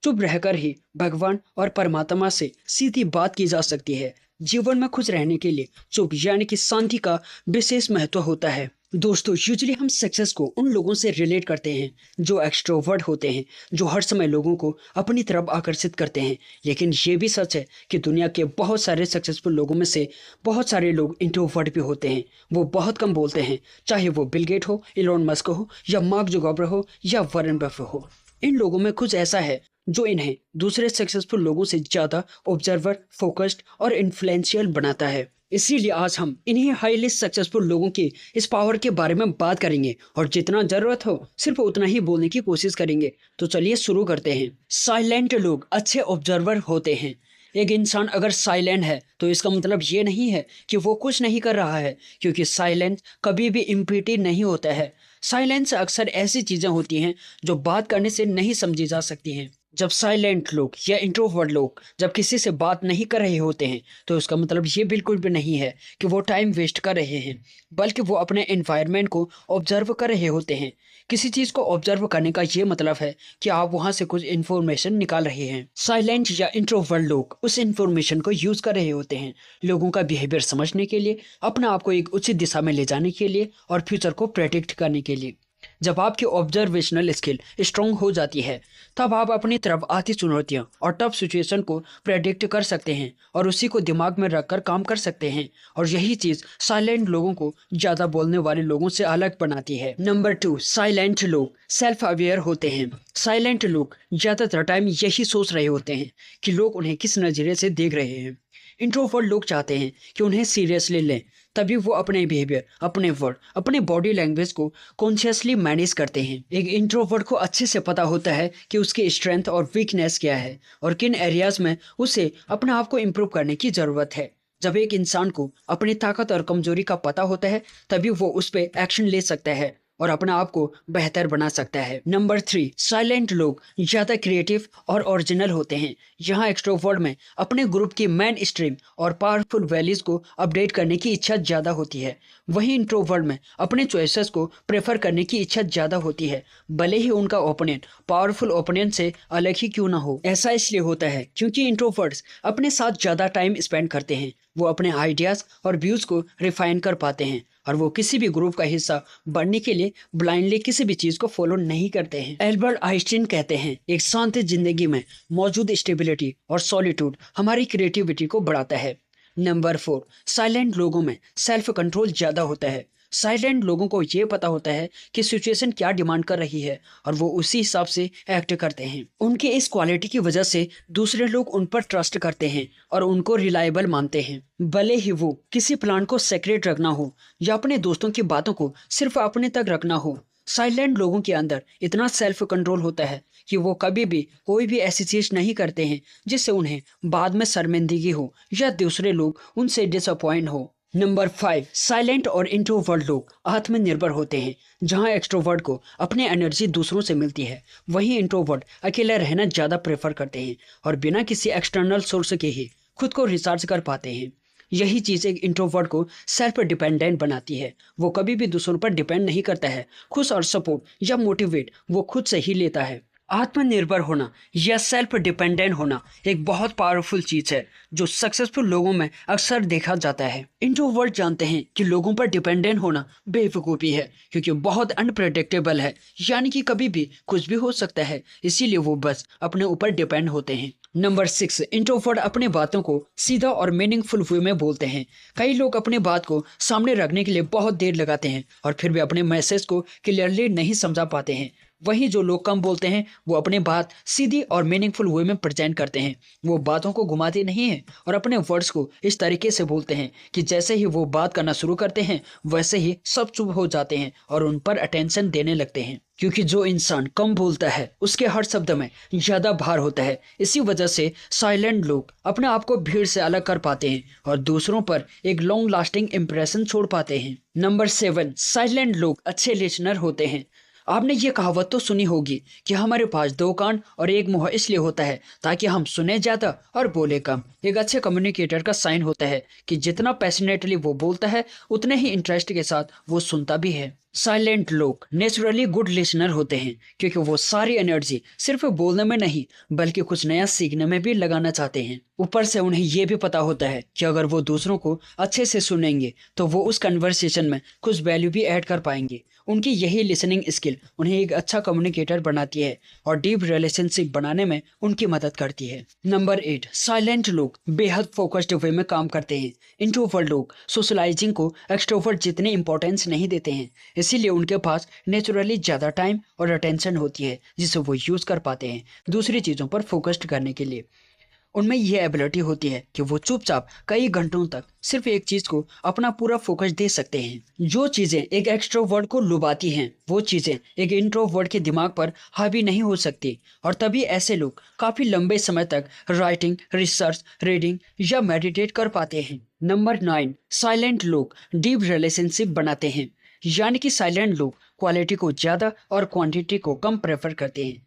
[SPEAKER 1] चुप रहकर ही भगवान और परमात्मा से सीधी बात की जा सकती है। जीवन में खुश रहने के लिए चुप यानी कि शांति का विशेष महत्व होता है। दोस्तों, यूजुअली हम सक्सेस को उन लोगों से रिलेट करते हैं जो एक्सट्रोवर्ट होते हैं, जो हर समय लोगों को अपनी तरफ आकर्षित करते हैं। लेकिन ये भी सच है कि दुनिया के बहुत सारे सक्सेसफुल लोगों में से बहुत सारे लोग इंट्रोवर्ट भी होते हैं। वो बहुत कम बोलते हैं, चाहे वो बिल गेट हो, इलोन मस्क हो या मार्क जुकरबर्ग हो या वॉरेन बफेट हो। इन लोगों में कुछ ऐसा है जो इन्हें दूसरे सक्सेसफुल लोगों से ज़्यादा ऑब्जर्वर, फोकस्ड और इन्फ्लुएंशियल बनाता है। इसीलिए आज हम इन्हीं हाईली सक्सेसफुल लोगों की इस पावर के बारे में बात करेंगे और जितना ज़रूरत हो सिर्फ उतना ही बोलने की कोशिश करेंगे। तो चलिए शुरू करते हैं। साइलेंट लोग अच्छे ऑब्जर्वर होते हैं। एक इंसान अगर साइलेंट है तो इसका मतलब ये नहीं है कि वो कुछ नहीं कर रहा है, क्योंकि साइलेंस कभी भी इम्पीटी नहीं होता है। साइलेंस अक्सर ऐसी चीज़ें होती हैं जो बात करने से नहीं समझी जा सकती हैं। जब साइलेंट लोग या इंट्रोवर्ट लोग जब किसी से बात नहीं कर रहे होते हैं तो उसका मतलब ये बिल्कुल भी नहीं है कि वो टाइम वेस्ट कर रहे हैं, बल्कि वो अपने एनवायरनमेंट को ऑब्जर्व कर रहे होते हैं। किसी चीज़ को ऑब्जर्व करने का ये मतलब है कि आप वहाँ से कुछ इन्फॉर्मेशन निकाल रहे हैं। साइलेंट या इंट्रोवर्ट लोग उस इन्फॉर्मेशन को यूज़ कर रहे होते हैं लोगों का बिहेवियर समझने के लिए, अपने आप को एक उचित दिशा में ले जाने के लिए और फ्यूचर को प्रेडिक्ट करने के लिए। जब आपकी ऑब्जर्वेशनल स्किल स्ट्रांग हो जाती है तब आप अपनी तरफ आती चुनौतियां और टफ सिचुएशन को प्रेडिक्ट कर सकते हैं और उसी को दिमाग में रखकर काम कर सकते हैं। और यही चीज़ साइलेंट लोगों को ज़्यादा बोलने वाले लोगों से अलग बनाती है। नंबर 2, साइलेंट लोग सेल्फ अवेयर होते हैं। साइलेंट लोग ज़्यादातर टाइम यही सोच रहे होते हैं कि लोग उन्हें किस नज़रिए से देख रहे हैं। इंट्रोवर्ट लोग चाहते हैं कि उन्हें सीरियसली लें, तभी वो अपने बिहेवियर, अपने वर्ड, अपने बॉडी लैंग्वेज को कॉन्शियसली मैनेज करते हैं। एक इंट्रोवर्ट को अच्छे से पता होता है कि उसकी स्ट्रेंथ और वीकनेस क्या है और किन एरियाज में उसे अपने आप को इम्प्रूव करने की ज़रूरत है। जब एक इंसान को अपनी ताकत और कमजोरी का पता होता है तभी वो उस पर एक्शन ले सकता है और अपने आप को बेहतर बना सकता है। नंबर 3, साइलेंट लोग ज़्यादा क्रिएटिव और ओरिजिनल होते हैं। यहाँ एक्सट्रोवर्ट में अपने ग्रुप की मेन स्ट्रीम और पावरफुल वैल्यूज़ को अपडेट करने की इच्छा ज़्यादा होती है। वहीं इंट्रोवर्ट में अपने चॉइसेस को प्रेफर करने की इच्छा ज़्यादा होती है, भले ही उनका ओपोनेंट पावरफुल ओपोनेंट से अलग ही क्यों ना हो। ऐसा इसलिए होता है क्योंकि इंट्रोवर्ट्स अपने साथ ज़्यादा टाइम स्पेंड करते हैं। वो अपने आइडियाज़ और व्यूज़ को रिफाइन कर पाते हैं और वो किसी भी ग्रुप का हिस्सा बनने के लिए ब्लाइंडली किसी भी चीज़ को फॉलो नहीं करते हैं। एल्बर्ट आइंस्टीन कहते हैं, एक शांत जिंदगी में मौजूद स्टेबिलिटी और सॉलिट्यूड हमारी क्रिएटिविटी को बढ़ाता है। नंबर 4, साइलेंट लोगों में सेल्फ कंट्रोल ज़्यादा होता है। साइलेंट लोगों को ये पता होता है कि सिचुएशन क्या डिमांड कर रही है और वो उसी हिसाब से एक्ट करते हैं। उनके इस क्वालिटी की वजह से दूसरे लोग उन पर ट्रस्ट करते हैं और उनको रिलायबल मानते हैं, भले ही वो किसी प्लान को सीक्रेट रखना हो या अपने दोस्तों की बातों को सिर्फ अपने तक रखना हो। साइलेंट लोगों के अंदर इतना सेल्फ कंट्रोल होता है कि वो कभी भी कोई भी ऐसी चीज नहीं करते हैं जिससे उन्हें बाद में शर्मिंदगी हो या दूसरे लोग उनसे डिसअपॉइंट हो। नंबर 5, साइलेंट और इंट्रोवर्ट लोग आत्मनिर्भर होते हैं। जहां एक्सट्रोवर्ट को अपनी एनर्जी दूसरों से मिलती है, वहीं इंट्रोवर्ट अकेले रहना ज़्यादा प्रेफर करते हैं और बिना किसी एक्सटर्नल सोर्स के ही खुद को रिचार्ज कर पाते हैं। यही चीज़ एक इंट्रोवर्ट को सेल्फ डिपेंडेंट बनाती है। वो कभी भी दूसरों पर डिपेंड नहीं करता है। खुश और सपोर्ट या मोटिवेट वो खुद से ही लेता है। आत्मनिर्भर होना या सेल्फ डिपेंडेंट होना एक बहुत पावरफुल चीज़ है जो सक्सेसफुल लोगों में अक्सर देखा जाता है। इंट्रोवर्ट जानते हैं कि लोगों पर डिपेंडेंट होना बेवकूफ़ी है क्योंकि बहुत अनप्रेडिक्टेबल है, यानी कि कभी भी कुछ भी हो सकता है, इसीलिए वो बस अपने ऊपर डिपेंड होते हैं। नंबर 6, इंट्रोवर्ट अपने बातों को सीधा और मीनिंगफुल वे में बोलते हैं। कई लोग अपने बात को सामने रखने के लिए बहुत देर लगाते हैं और फिर भी अपने मैसेज को क्लियरली नहीं समझा पाते हैं। वहीं जो लोग कम बोलते हैं वो अपने बात सीधी और मीनिंगफुल वे में प्रेजेंट करते हैं। वो बातों को घुमाते नहीं हैं और अपने वर्ड्स को इस तरीके से बोलते हैं कि जैसे ही वो बात करना शुरू करते हैं वैसे ही सब चुप हो जाते हैं और उन पर अटेंशन देने लगते हैं। क्योंकि जो इंसान कम बोलता है उसके हर शब्द में ज़्यादा भार होता है। इसी वजह से साइलेंट लोग अपने आप को भीड़ से अलग कर पाते हैं और दूसरों पर एक लॉन्ग लास्टिंग इम्प्रेशन छोड़ पाते हैं। नंबर 7, साइलेंट लोग अच्छे लिसनर होते हैं। आपने ये कहावत तो सुनी होगी कि हमारे पास 2 कान और 1 मुंह इसलिए होता है ताकि हम सुने ज़्यादा और बोले कम। एक अच्छे कम्युनिकेटर का साइन होता है कि जितना पैशनेटली वो बोलता है उतने ही इंटरेस्ट के साथ वो सुनता भी है। साइलेंट लोग नेचुरली गुड लिसनर होते हैं क्योंकि वो सारी एनर्जी सिर्फ बोलने में नहीं बल्कि कुछ नया सीखने में भी लगाना चाहते हैं। ऊपर से उन्हें ये भी पता होता है कि अगर वो दूसरों को अच्छे से सुनेंगे तो वो उस कन्वर्सेशन में कुछ वैल्यू भी ऐड कर पाएंगे। उनकी यही लिसनिंग स्किल उन्हें एक अच्छा कम्युनिकेटर बनाती है और डीप रिलेशनशिप बनाने में उनकी मदद करती है। नंबर 8, साइलेंट लोग बेहद फोकस्ड वे में काम करते हैं। इंट्रोवर्ट लोग सोशलाइजिंग को एक्सट्रोवर्ट जितनी इंपॉर्टेंस नहीं देते हैं, इसीलिए उनके पास नेचुरली ज़्यादा टाइम और अटेंशन होती है जिसे वो यूज़ कर पाते हैं दूसरी चीज़ों पर फोकस्ड करने के लिए। उनमें यह एबिलिटी होती है कि वो चुपचाप कई घंटों तक सिर्फ एक चीज़ को अपना पूरा फोकस दे सकते हैं। जो चीज़ें एक एक्सट्रोवर्ट को लुभाती हैं वो चीज़ें एक इंट्रोवर्ट के दिमाग पर हावी नहीं हो सकती और तभी ऐसे लोग काफ़ी लंबे समय तक राइटिंग, रिसर्च, रीडिंग या मेडिटेट कर पाते हैं। नंबर 9, साइलेंट लोग डीप रिलेशनशिप बनाते हैं। यानी कि साइलेंट लोग क्वालिटी को ज़्यादा और क्वांटिटी को कम प्रेफर करते हैं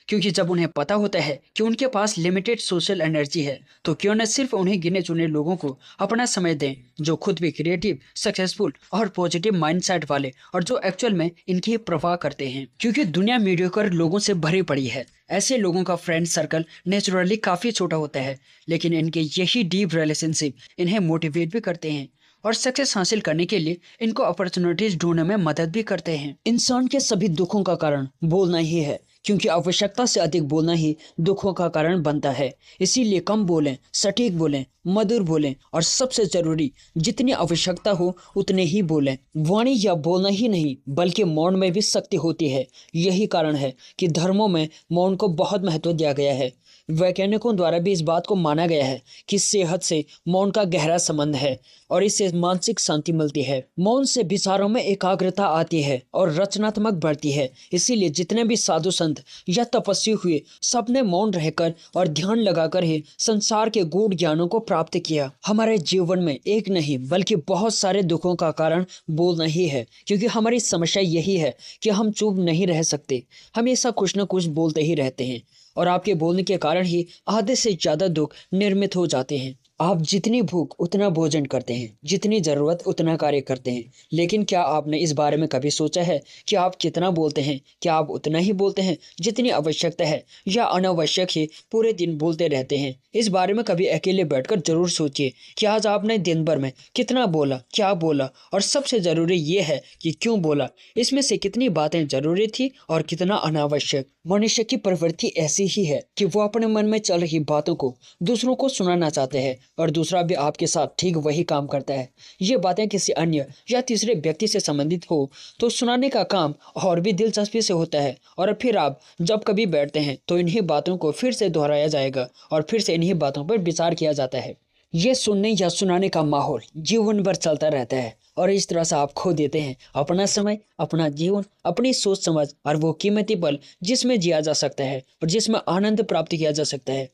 [SPEAKER 1] क्योंकि जब उन्हें पता होता है कि उनके पास लिमिटेड सोशल एनर्जी है तो क्यों न सिर्फ उन्हें गिने चुने लोगों को अपना समय दें जो खुद भी क्रिएटिव, सक्सेसफुल और पॉजिटिव माइंडसेट वाले और जो एक्चुअल में इनकी परवाह करते हैं। क्योंकि दुनिया मीडियोकर लोगों से भरी पड़ी है, ऐसे लोगों का फ्रेंड सर्कल नेचुरली काफ़ी छोटा होता है, लेकिन इनके यही डीप रिलेशनशिप इन्हें मोटिवेट भी करते हैं और सक्सेस हासिल करने के लिए इनको अपॉर्चुनिटीज ढूंढने में मदद भी करते हैं। इंसान के सभी दुखों का कारण बोलना ही है क्योंकि आवश्यकता से अधिक बोलना ही दुखों का कारण बनता है। इसीलिए कम बोलें, सटीक बोलें, मधुर बोलें और सबसे जरूरी जितनी आवश्यकता हो उतने ही बोलें। वाणी या बोलना ही नहीं बल्कि मौन में भी शक्ति होती है। यही कारण है कि धर्मों में मौन को बहुत महत्व दिया गया है। वैज्ञानिकों द्वारा भी इस बात को माना गया है कि सेहत से मौन का गहरा संबंध है और इससे मानसिक शांति मिलती है। मौन से विचारों में एकाग्रता आती है और रचनात्मक बढ़ती है। इसीलिए जितने भी साधु संत या तपस्वी हुए सबने मौन रहकर और ध्यान लगाकर ही संसार के गूढ़ ज्ञानों को प्राप्त किया। हमारे जीवन में एक नहीं बल्कि बहुत सारे दुखों का कारण बोलना ही है क्योंकि हमारी समस्या यही है कि हम चुप नहीं रह सकते, हमेशा कुछ न कुछ बोलते ही रहते हैं और आपके बोलने के कारण ही आधे से ज़्यादा दुख निर्मित हो जाते हैं। आप जितनी भूख उतना भोजन करते हैं, जितनी ज़रूरत उतना कार्य करते हैं, लेकिन क्या आपने इस बारे में कभी सोचा है कि आप कितना बोलते हैं? क्या आप उतना ही बोलते हैं जितनी आवश्यकता है या अनावश्यक ही पूरे दिन बोलते रहते हैं? इस बारे में कभी अकेले बैठकर जरूर सोचिए कि आज आपने दिन भर में कितना बोला, क्या बोला और सबसे ज़रूरी ये है कि क्यों बोला। इसमें से कितनी बातें ज़रूरी थी और कितना अनावश्यक। मनुष्य की प्रवृत्ति ऐसी ही है कि वो अपने मन में चल रही बातों को दूसरों को सुनाना चाहते हैं, और दूसरा भी आपके साथ ठीक वही काम करता है। ये बातें किसी अन्य या तीसरे व्यक्ति से संबंधित हो तो सुनाने का काम और भी दिलचस्पी से होता है, और फिर आप जब कभी बैठते हैं तो इन्हीं बातों को फिर से दोहराया जाएगा और फिर से इन्हीं बातों पर विचार किया जाता है। ये सुनने या सुनाने का माहौल जीवन भर चलता रहता है, और इस तरह से आप खो देते हैं अपना समय, अपना जीवन, अपनी सोच समझ और वो कीमती पल जिसमें जिया जा सकता है और जिसमें आनंद प्राप्त किया जा सकता है।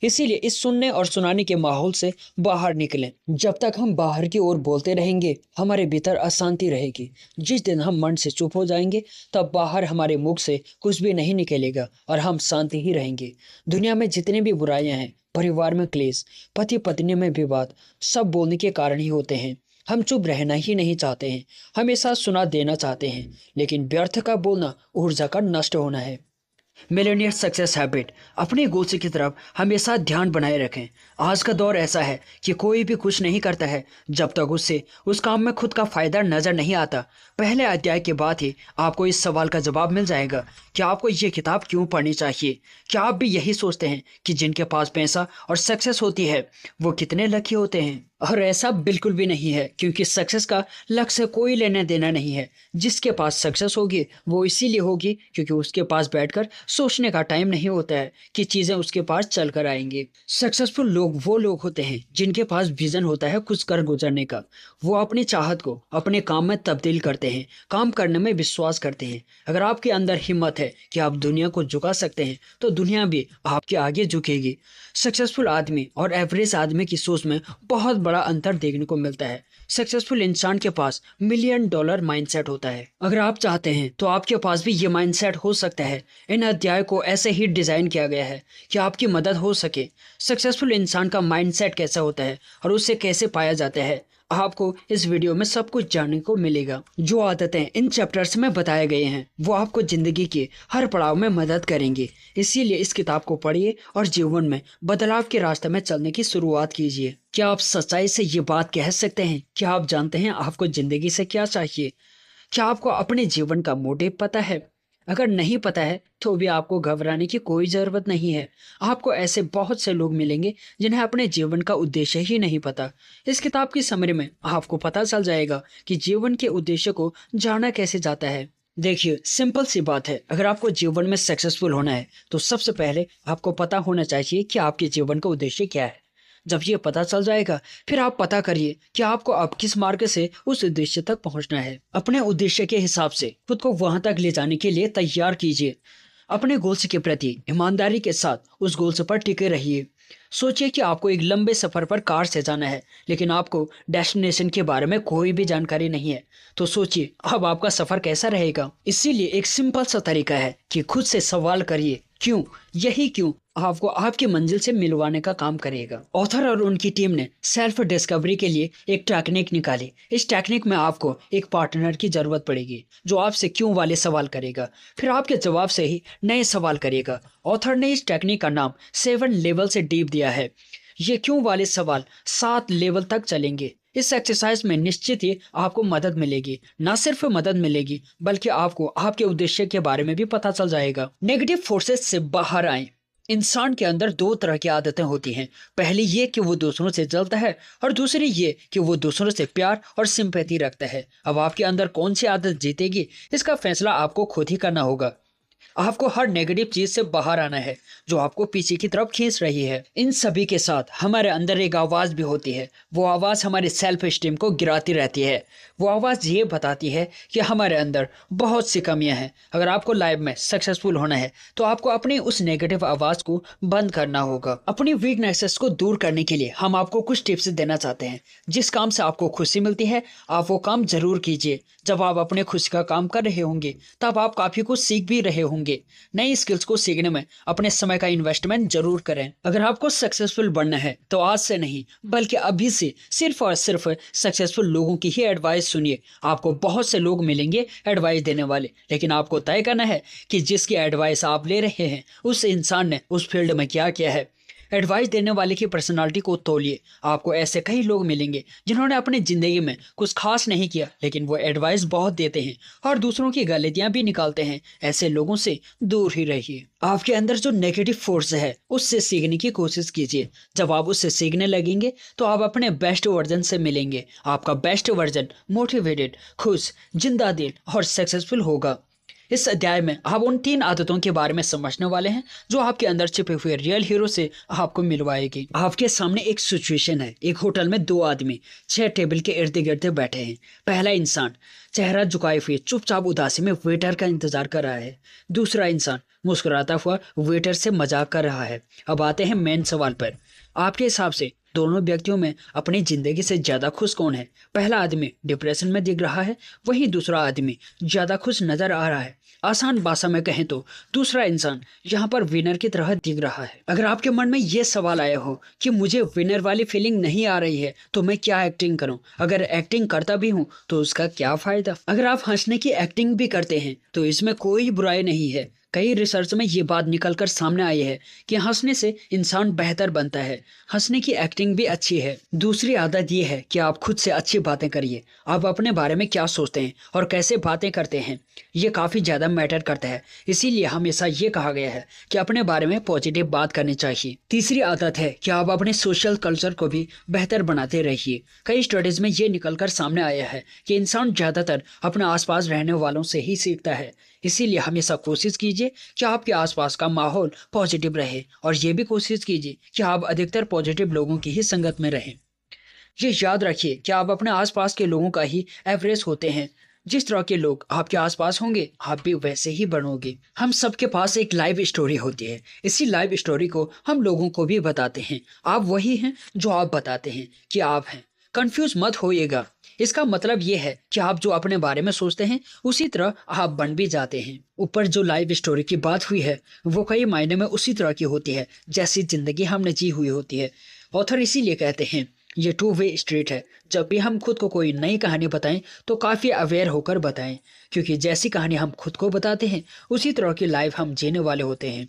[SPEAKER 1] इसीलिए इस सुनने और सुनाने के माहौल से बाहर निकलें। जब तक हम बाहर की ओर बोलते रहेंगे हमारे भीतर अशांति रहेगी। जिस दिन हम मन से चुप हो जाएंगे तब बाहर हमारे मुख से कुछ भी नहीं निकलेगा और हम शांति ही रहेंगे। दुनिया में जितनी भी बुराइयां हैं, परिवार में क्लेश, पति पत्नी में विवाद, सब बोलने के कारण ही होते हैं। हम चुप रहना ही नहीं चाहते हैं, हमेशा सुना देना चाहते हैं, लेकिन व्यर्थ का बोलना ऊर्जा का नष्ट होना है। Millionaire success habit. अपने गोल्स की तरफ हमेशा ध्यान बनाए रखें। आज का दौर ऐसा है कि कोई भी कुछ नहीं करता है जब तक उससे उस काम में खुद का फायदा नजर नहीं आता। पहले अध्याय के बाद ही आपको इस सवाल का जवाब मिल जाएगा कि आपको ये किताब क्यों पढ़नी चाहिए। क्या आप भी यही सोचते हैं कि जिनके पास पैसा और सक्सेस होती है वो कितने लकी होते हैं? और ऐसा बिल्कुल भी नहीं है, क्योंकि सक्सेस का लक्ष्य कोई लेना देना नहीं है। जिसके पास सक्सेस होगी वो इसीलिए होगी क्योंकि उसके पास बैठकर सोचने का टाइम नहीं होता है कि चीजें उसके पास चल कर आएंगे। सक्सेसफुल लोग वो लोग होते हैं जिनके पास विजन होता है कुछ कर गुजरने का। वो अपनी चाहत को अपने काम में तब्दील करते हैं, काम करने में विश्वास करते हैं। अगर आपके अंदर हिम्मत है कि आप दुनिया को झुका सकते हैं तो दुनिया भी आपके आगे झुकेगी। सक्सेसफुल आदमी और एवरेज आदमी की सोच में बहुत बड़ा अंतर देखने को मिलता है। सक्सेसफुल इंसान के पास $1,000,000 माइंडसेट होता है। अगर आप चाहते हैं तो आपके पास भी ये माइंडसेट हो सकता है। इन अध्याय को ऐसे ही डिजाइन किया गया है कि आपकी मदद हो सके। सक्सेसफुल इंसान का माइंडसेट कैसा होता है और उसे कैसे पाया जाता है, आपको इस वीडियो में सब कुछ जानने को मिलेगा। जो आदतें इन चैप्टर्स में बताए गए हैं वो आपको जिंदगी के हर पड़ाव में मदद करेंगे। इसीलिए इस किताब को पढ़िए और जीवन में बदलाव के रास्ते में चलने की शुरुआत कीजिए। क्या आप सच्चाई से ये बात कह सकते हैं? क्या आप जानते हैं आपको जिंदगी से क्या चाहिए? क्या आपको अपने जीवन का मोटिव पता है? अगर नहीं पता है तो भी आपको घबराने की कोई ज़रूरत नहीं है। आपको ऐसे बहुत से लोग मिलेंगे जिन्हें अपने जीवन का उद्देश्य ही नहीं पता। इस किताब की समरी में आपको पता चल जाएगा कि जीवन के उद्देश्य को जाना कैसे जाता है। देखिए, सिंपल सी बात है, अगर आपको जीवन में सक्सेसफुल होना है तो सबसे पहले आपको पता होना चाहिए कि आपके जीवन का उद्देश्य क्या है। जब ये पता चल जाएगा फिर आप पता करिए कि आपको अब किस मार्ग से उस उद्देश्य तक पहुंचना है। अपने उद्देश्य के हिसाब से खुद को वहां तक ले जाने के लिए तैयार कीजिए। अपने गोल्स के प्रति ईमानदारी के साथ उस गोल्स पर टिके रहिए। सोचिए कि आपको एक लंबे सफर पर कार से जाना है, लेकिन आपको डेस्टिनेशन के बारे में कोई भी जानकारी नहीं है। तो सोचिए अब आपका सफर कैसा रहेगा। इसीलिए एक सिंपल सा तरीका है कि खुद से सवाल करिए, क्यों? यही क्यों आपको आपकी मंजिल से मिलवाने का काम करेगा। ऑथर और उनकी टीम ने सेल्फ डिस्कवरी के लिए एक टेक्निक निकाली। इस टेक्निक में आपको एक पार्टनर की जरूरत पड़ेगी जो आपसे क्यों वाले सवाल करेगा, फिर आपके जवाब से ही नए सवाल करेगा। ऑथर ने इस टेक्निक का नाम 7 लेवल से डीप दिया है। ये क्यों वाले सवाल 7 लेवल तक चलेंगे। इस एक्सरसाइज में निश्चित ही आपको मदद मिलेगी। ना सिर्फ मदद मिलेगी बल्कि आपको आपके उद्देश्य के बारे में भी पता चल जाएगा। नेगेटिव फोर्सेस से बाहर आएं। इंसान के अंदर 2 तरह की आदतें होती हैं। पहली ये कि वो दूसरों से जलता है और दूसरी ये कि वो दूसरों से प्यार और सिंपैथी रखता है। अब आपके अंदर कौन सी आदत जीतेगी इसका फैसला आपको खुद ही करना होगा। आपको हर नेगेटिव चीज से बाहर आना है जो आपको पीछे की तरफ खींच रही है। इन सभी के साथ हमारे अंदर एक आवाज भी होती है। वो आवाज हमारे सेल्फ स्टीम को गिराती रहती है। वो आवाज ये बताती है कि हमारे अंदर बहुत सी कमियां हैं। अगर आपको लाइफ में सक्सेसफुल होना है तो आपको अपनी उस नेगेटिव आवाज को बंद करना होगा। अपनी वीकनेसेस को दूर करने के लिए हम आपको कुछ टिप्स देना चाहते हैं। जिस काम से आपको खुशी मिलती है आप वो काम जरूर कीजिए। जब आप अपने खुशी का काम कर रहे होंगे तब आप काफी कुछ सीख भी रहे होंगे। नई स्किल्स को सीखने में अपने समय का इन्वेस्टमेंट जरूर करें। अगर आपको सक्सेसफुल बनना है तो आज से नहीं बल्कि अभी से सिर्फ और सिर्फ सक्सेसफुल लोगों की ही एडवाइस सुनिए। आपको बहुत से लोग मिलेंगे एडवाइस देने वाले, लेकिन आपको तय करना है कि जिसकी एडवाइस आप ले रहे हैं उस इंसान ने उस फील्ड में क्या किया है। एडवाइस देने वाले की पर्सनालिटी को तोलिए। आपको ऐसे कई लोग मिलेंगे जिन्होंने अपनी जिंदगी में कुछ खास नहीं किया, लेकिन वो एडवाइस बहुत देते हैं और दूसरों की गलतियां भी निकालते हैं। ऐसे लोगों से दूर ही रहिए। आपके अंदर जो नेगेटिव फोर्स है उससे सीखने की कोशिश कीजिए। जब आप उससे सीखने लगेंगे तो आप अपने बेस्ट वर्जन से मिलेंगे। आपका बेस्ट वर्जन मोटिवेटेड, खुश, जिंदा दिल और सक्सेसफुल होगा। इस अध्याय में आप उन 3 आदतों के बारे में समझने वाले हैं जो आपके अंदर छिपे हुए रियल हीरो से आपको मिलवाएगी। आपके सामने एक सिचुएशन है। एक होटल में 2 आदमी 6 टेबल के इर्द गिर्द बैठे हैं। पहला इंसान चेहरा झुकाए हुए चुपचाप उदासी में वेटर का इंतजार कर रहा है। दूसरा इंसान मुस्कुराता हुआ वेटर से मजाक कर रहा है। अब आते हैं मेन सवाल पर। आपके हिसाब से दोनों व्यक्तियों में अपनी जिंदगी से ज्यादा खुश कौन है? पहला आदमी डिप्रेशन में दिख रहा है, वहीं दूसरा आदमी ज्यादा खुश नजर आ रहा है। आसान भाषा में कहें तो दूसरा इंसान यहाँ पर विनर की तरह दिख रहा है। अगर आपके मन में ये सवाल आया हो कि मुझे विनर वाली फीलिंग नहीं आ रही है तो मैं क्या एक्टिंग करूं? अगर एक्टिंग करता भी हूं तो उसका क्या फायदा? अगर आप हंसने की एक्टिंग भी करते हैं तो इसमें कोई बुराई नहीं है। कई रिसर्च में ये बात निकलकर सामने आई है कि हंसने से इंसान बेहतर बनता है। हंसने की एक्टिंग भी अच्छी है। दूसरी आदत ये है कि आप खुद से अच्छी बातें करिए। आप अपने बारे में क्या सोचते हैं और कैसे बातें करते हैं, ये काफी ज्यादा मैटर करता है। इसीलिए हमेशा ये कहा गया है कि अपने बारे में पॉजिटिव बात करनी चाहिए। तीसरी आदत है कि आप अपने सोशल कल्चर को भी बेहतर बनाते रहिए। कई स्टडीज में ये निकलकर सामने आया है कि इंसान ज्यादातर अपने आसपास रहने वालों से ही सीखता है। इसीलिए हमेशा कोशिश कीजिए कि आपके आसपास का माहौल पॉजिटिव रहे और ये भी कोशिश कीजिए कि आप अधिकतर पॉजिटिव लोगों की ही संगत में रहें। ये याद रखिए कि आप अपने आसपास के लोगों का ही एवरेज होते हैं। जिस तरह के लोग आपके आसपास होंगे आप भी वैसे ही बनोगे। हम सबके पास एक लाइव स्टोरी होती है। इसी लाइव स्टोरी को हम लोगों को भी बताते हैं। आप वही हैं जो आप बताते हैं कि आप हैं। कंफ्यूज मत होइएगा। इसका मतलब ये है कि आप जो अपने बारे में सोचते हैं उसी तरह आप बन भी जाते हैं। ऊपर जो लाइव स्टोरी की बात हुई है वो कई मायने में उसी तरह की होती है जैसी जिंदगी हमने जी हुई होती है। ऑथर इसीलिए कहते हैं ये 2 वे स्ट्रीट है। जब भी हम खुद को कोई नई कहानी बताएं तो काफ़ी अवेयर होकर बताएं, क्योंकि जैसी कहानी हम खुद को बताते हैं उसी तरह की लाइफ हम जीने वाले होते हैं।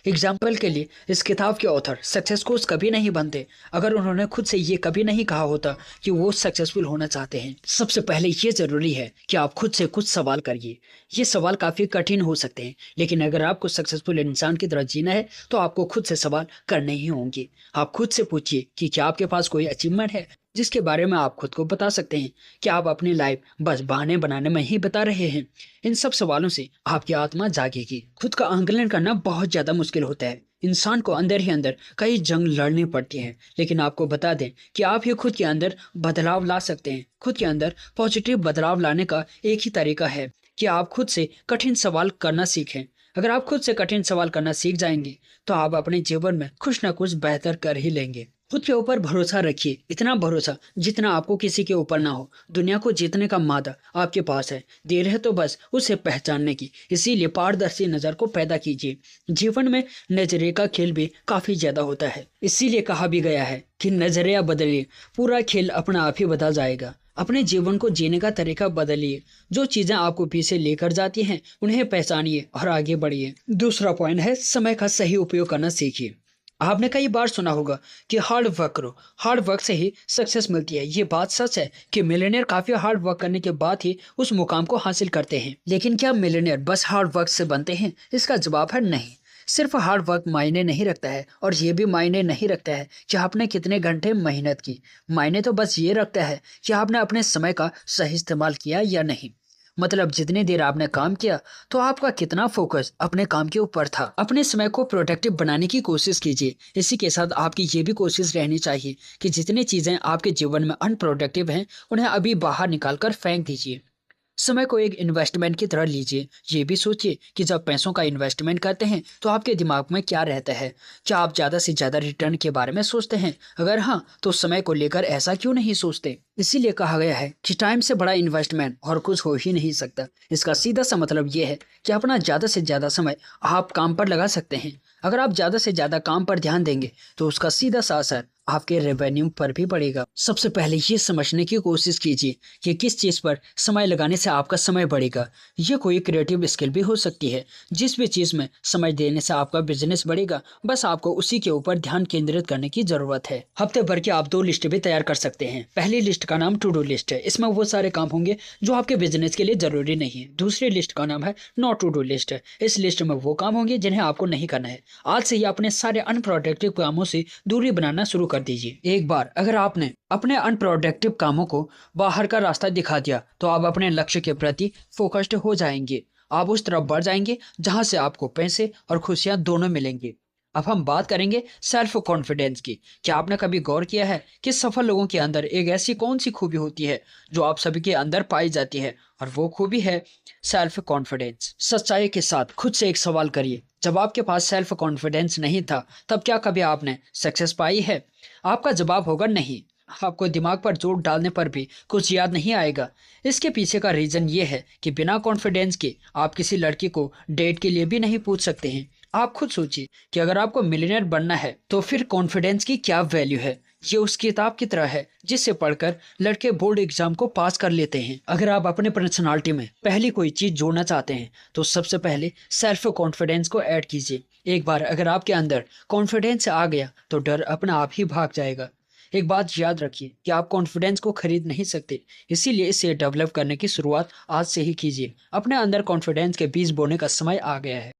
[SPEAKER 1] एग्जाम्पल के लिए इस किताब के ऑथर सक्सेस कोच कभी नहीं बनते अगर उन्होंने खुद से ये कभी नहीं कहा होता कि वो सक्सेसफुल होना चाहते हैं। सबसे पहले ये जरूरी है कि आप खुद से कुछ सवाल करिए। ये सवाल काफ़ी कठिन हो सकते हैं, लेकिन अगर आपको सक्सेसफुल इंसान की तरह जीना है तो आपको खुद से सवाल करने ही होंगे। आप खुद से पूछिए कि क्या आपके पास कोई अचीवमेंट है जिसके बारे में आप खुद को बता सकते हैं। क्या आप अपनी लाइफ बस बहाने बनाने में ही बता रहे हैं? इन सब सवालों से आपकी आत्मा जागेगी। खुद का आंकलन करना बहुत ज्यादा मुश्किल होता है। इंसान को अंदर ही अंदर कई जंग लड़नी पड़ती है, लेकिन आपको बता दें कि आप ही खुद के अंदर बदलाव ला सकते हैं। खुद के अंदर पॉजिटिव बदलाव लाने का एक ही तरीका है कि आप खुद से कठिन सवाल करना सीखें। अगर आप खुद से कठिन सवाल करना सीख जाएंगे तो आप अपने जीवन में कुछ ना कुछ बेहतर कर ही लेंगे। खुद के ऊपर भरोसा रखिए, इतना भरोसा जितना आपको किसी के ऊपर ना हो। दुनिया को जीतने का मादा आपके पास है, देर है तो बस उसे पहचानने की। इसीलिए पारदर्शी नजर को पैदा कीजिए। जीवन में नजरिए का खेल भी काफी ज्यादा होता है। इसीलिए कहा भी गया है कि नजरिया बदलिए, पूरा खेल अपना आप ही बदल जाएगा। अपने जीवन को जीने का तरीका बदलिए। जो चीजें आपको पीछे लेकर जाती हैं उन्हें पहचानिए और आगे बढ़िए। दूसरा पॉइंट है समय का सही उपयोग करना सीखिए। आपने कई बार सुना होगा कि हार्ड वर्क करो, हार्ड वर्क से ही सक्सेस मिलती है। ये बात सच है कि मिलियनेयर काफी हार्ड वर्क करने के बाद ही उस मुकाम को हासिल करते हैं। लेकिन क्या मिलियनेयर बस हार्ड वर्क से बनते हैं? इसका जवाब है नहीं। सिर्फ हार्ड वर्क मायने नहीं रखता है, और ये भी मायने नहीं रखता है कि आपने कितने घंटे मेहनत की। मायने तो बस ये रखता है कि आपने अपने समय का सही इस्तेमाल किया या नहीं। मतलब जितनी देर आपने काम किया तो आपका कितना फोकस अपने काम के ऊपर था। अपने समय को प्रोडक्टिव बनाने की कोशिश कीजिए। इसी के साथ आपकी ये भी कोशिश रहनी चाहिए कि जितनी चीजें आपके जीवन में अनप्रोडक्टिव हैं उन्हें अभी बाहर निकालकर फेंक दीजिए। समय को एक इन्वेस्टमेंट की तरह लीजिए। ये भी सोचिए कि जब पैसों का इन्वेस्टमेंट करते हैं तो आपके दिमाग में क्या रहता है। क्या आप ज़्यादा से ज़्यादा रिटर्न के बारे में सोचते हैं? अगर हाँ, तो समय को लेकर ऐसा क्यों नहीं सोचते? इसीलिए कहा गया है कि टाइम से बड़ा इन्वेस्टमेंट और कुछ हो ही नहीं सकता। इसका सीधा सा मतलब ये है कि अपना ज़्यादा से ज़्यादा समय आप काम पर लगा सकते हैं। अगर आप ज़्यादा से ज़्यादा काम पर ध्यान देंगे तो उसका सीधा सा असर आपके रेवेन्यू पर भी बढ़ेगा। सबसे पहले ये समझने की कोशिश कीजिए कि किस चीज़ पर समय लगाने से आपका समय बढ़ेगा। ये कोई क्रिएटिव स्किल भी हो सकती है। जिस भी चीज़ में समय देने से आपका बिजनेस बढ़ेगा, बस आपको उसी के ऊपर ध्यान केंद्रित करने की जरूरत है। हफ्ते भर की आप 2 लिस्ट भी तैयार कर सकते हैं। पहली लिस्ट का नाम टू डू लिस्ट है। इसमें वो सारे काम होंगे जो आपके बिजनेस के लिए जरूरी नहीं है। दूसरी लिस्ट का नाम है नॉट टू डू लिस्ट है। इस लिस्ट में वो काम होंगे जिन्हें आपको नहीं करना है। आज से ही अपने सारे अनप्रोडक्टिव कामों से दूरी बनाना शुरू कर दीजिए। एक बार अगर आपने अपने अनप्रोडक्टिव कामों को बाहर का रास्ता दिखा दिया, तो आप अपने लक्ष्य के प्रति फोकस्ड हो जाएंगे। आप उस तरफ बढ़ जाएंगे जहां से आपको पैसे और खुशियां दोनों मिलेंगी। अब हम बात करेंगे सेल्फ कॉन्फिडेंस की। क्या आपने कभी गौर किया है कि सफल लोगों के अंदर एक ऐसी कौन सी खूबी होती है जो आप सभी के अंदर पाई जाती है, और वो खूबी है सेल्फ कॉन्फिडेंस। सच्चाई के साथ खुद से एक सवाल करिए, जब आपके पास सेल्फ कॉन्फिडेंस नहीं था, तब क्या कभी आपने सक्सेस पाई है? आपका जवाब होगा नहीं। आपको दिमाग पर जोर डालने पर भी कुछ याद नहीं आएगा। इसके पीछे का रीजन ये है कि बिना कॉन्फिडेंस के आप किसी लड़की को डेट के लिए भी नहीं पूछ सकते हैं। आप खुद सोचिए कि अगर आपको मिलियनेयर बनना है, तो फिर कॉन्फिडेंस की क्या वैल्यू है? ये उस किताब की तरह है जिसे पढ़कर लड़के बोर्ड एग्जाम को पास कर लेते हैं। अगर आप अपने पर्सनालिटी में पहली कोई चीज जोड़ना चाहते हैं, तो सबसे पहले सेल्फ कॉन्फिडेंस को ऐड कीजिए। एक बार अगर आपके अंदर कॉन्फिडेंस आ गया, तो डर अपना आप ही भाग जाएगा। एक बात याद रखिए कि आप कॉन्फिडेंस को खरीद नहीं सकते, इसीलिए इसे डेवलप करने की शुरुआत आज से ही कीजिए। अपने अंदर कॉन्फिडेंस के बीज बोने का समय आ गया है।